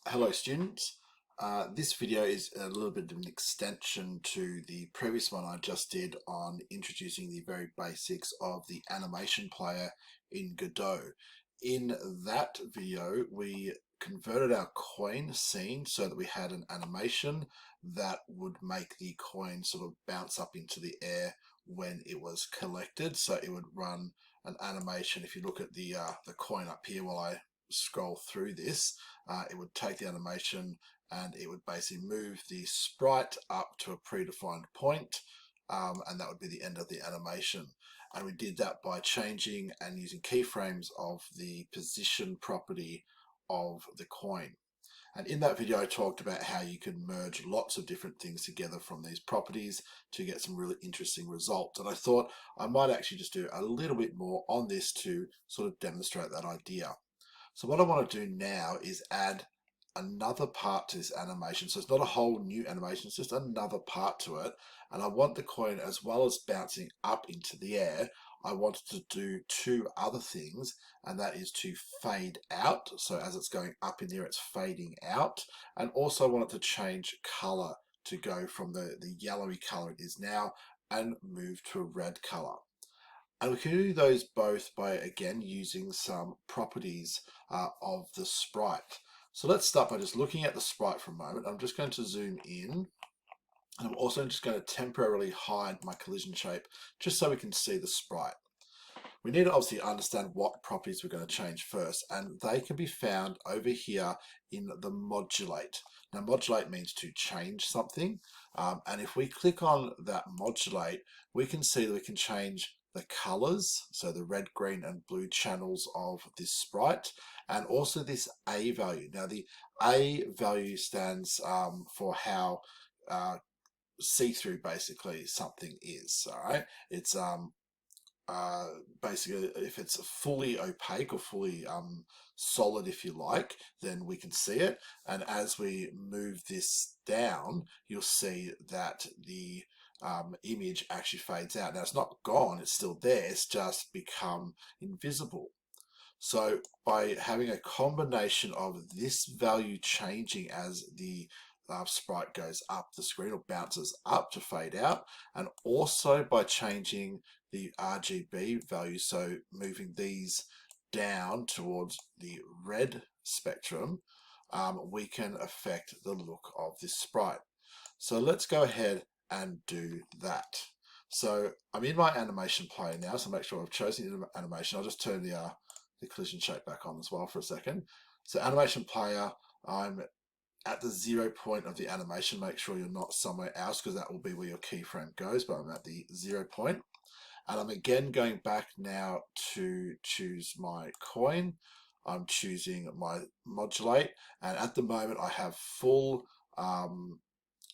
Hello students, this video is a little bit of an extension to the previous one I just did on introducing the very basics of the animation player in Godot. In that video we converted our coin scene so that we had an animation that would make the coin sort of bounce up into the air when it was collected. So it would run an animation. If you look at the coin up here while I scroll through this, it would take the animation and it would basically move the sprite up to a predefined point, and that would be the end of the animation. And we did that by changing and using keyframes of the position property of the coin. And in that video I talked about how you can merge lots of different things together from these properties to get some really interesting results. And I thought I might actually just do a little bit more on this to sort of demonstrate that idea. So what I want to do now is add another part to this animation. So it's not a whole new animation, it's just another part to it. And I want the coin, as well as bouncing up into the air, I wanted to do two other things, and that is to fade out. So as it's going up in there, it's fading out. And also I wanted to change color to go from the yellowy color it is now and move to a red color. And we can do those both by, again, using some properties of the sprite. So let's start by just looking at the sprite for a moment. I'm just going to zoom in. And I'm also just going to temporarily hide my collision shape just so we can see the sprite. We need to obviously understand what properties we're going to change first, and they can be found over here in the modulate. Now modulate means to change something, and if we click on that modulate, we can see that we can change the colors, so the red, green and blue channels of this sprite, and also this A value. Now the A value stands for how see-through basically something is. All right, it's basically if it's fully opaque or fully solid, if you like, then we can see it. And as we move this down, you'll see that the image actually fades out. Now it's not gone, it's still there, it's just become invisible. So by having a combination of this value changing as the sprite goes up the screen or bounces up to fade out, and also by changing the RGB value, so moving these down towards the red spectrum, we can affect the look of this sprite. So let's go ahead and do that. So I'm in my animation player now, so make sure I've chosen animation. I'll just turn the collision shape back on as well for a second. So animation player, I'm at the 0 point of the animation. Make sure you're not somewhere else, because that will be where your keyframe goes, but I'm at the 0 point. And I'm again going back now to choose my coin. I'm choosing my modulate, and at the moment I have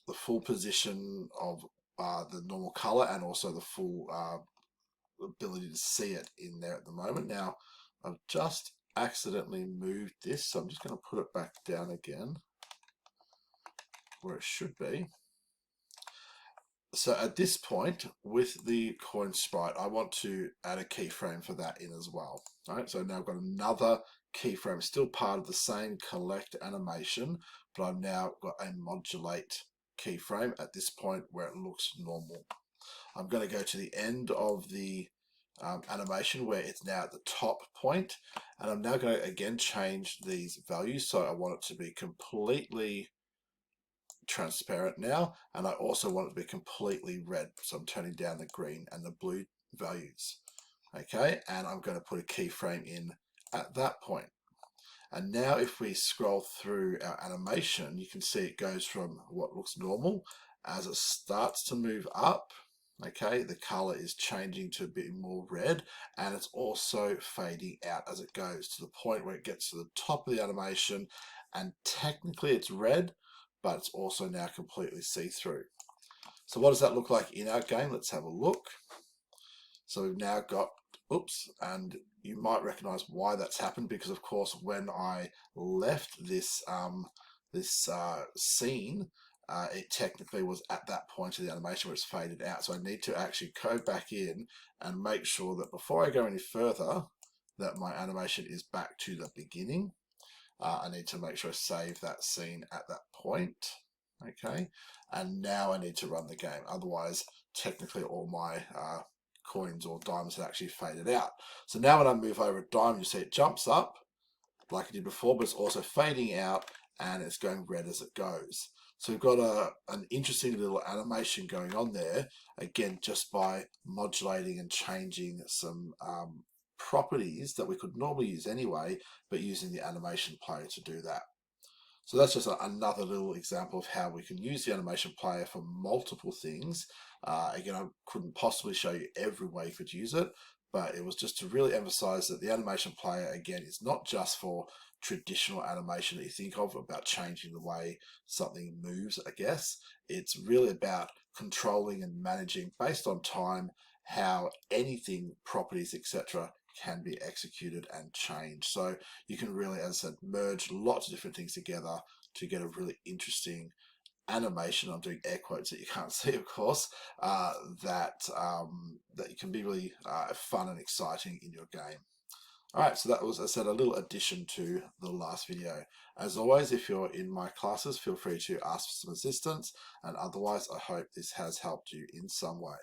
the full position of the normal color, and also the full ability to see it in there at the moment. Now I've just accidentally moved this, so I'm just going to put it back down again where it should be. So at this point with the coin sprite, I want to add a keyframe for that in as well. All right, so now I've got another keyframe, still part of the same collect animation, but I've now got a modulate keyframe at this point where it looks normal. I'm going to go to the end of the animation where it's now at the top point, and I'm now going to again change these values. So I want it to be completely transparent now, and I also want it to be completely red, so I'm turning down the green and the blue values. Okay, and I'm going to put a keyframe in at that point. And now if we scroll through our animation, you can see it goes from what looks normal. As it starts to move up, okay, the color is changing to a bit more red, and it's also fading out as it goes to the point where it gets to the top of the animation, and technically it's red, but it's also now completely see-through. So what does that look like in our game? Let's have a look. So we've now got, oops, and you might recognize why that's happened, because of course when I left this scene, it technically was at that point of the animation where it's faded out. So I need to actually go back in and make sure that before I go any further, that my animation is back to the beginning. I need to make sure I save that scene at that point. Okay, and now I need to run the game. Otherwise, technically all my coins or diamonds had actually faded out. So now when I move over a diamond, you see it jumps up like I did before, but it's also fading out and it's going red as it goes. So we've got an interesting little animation going on there, again, just by modulating and changing some properties that we could normally use anyway, but using the animation player to do that. So that's just another little example of how we can use the animation player for multiple things. Again, I couldn't possibly show you every way you could use it, but it was just to really emphasize that the animation player, again, is not just for traditional animation that you think of about changing the way something moves, I guess. It's really about controlling and managing based on time how anything, properties, etc., can be executed and changed. So you can really, as I said, merge lots of different things together to get a really interesting animation. I'm doing air quotes that you can't see, of course, that can be really fun and exciting in your game. All right, so that was, as I said, a little addition to the last video. As always, if you're in my classes, feel free to ask for some assistance, and otherwise, I hope this has helped you in some way.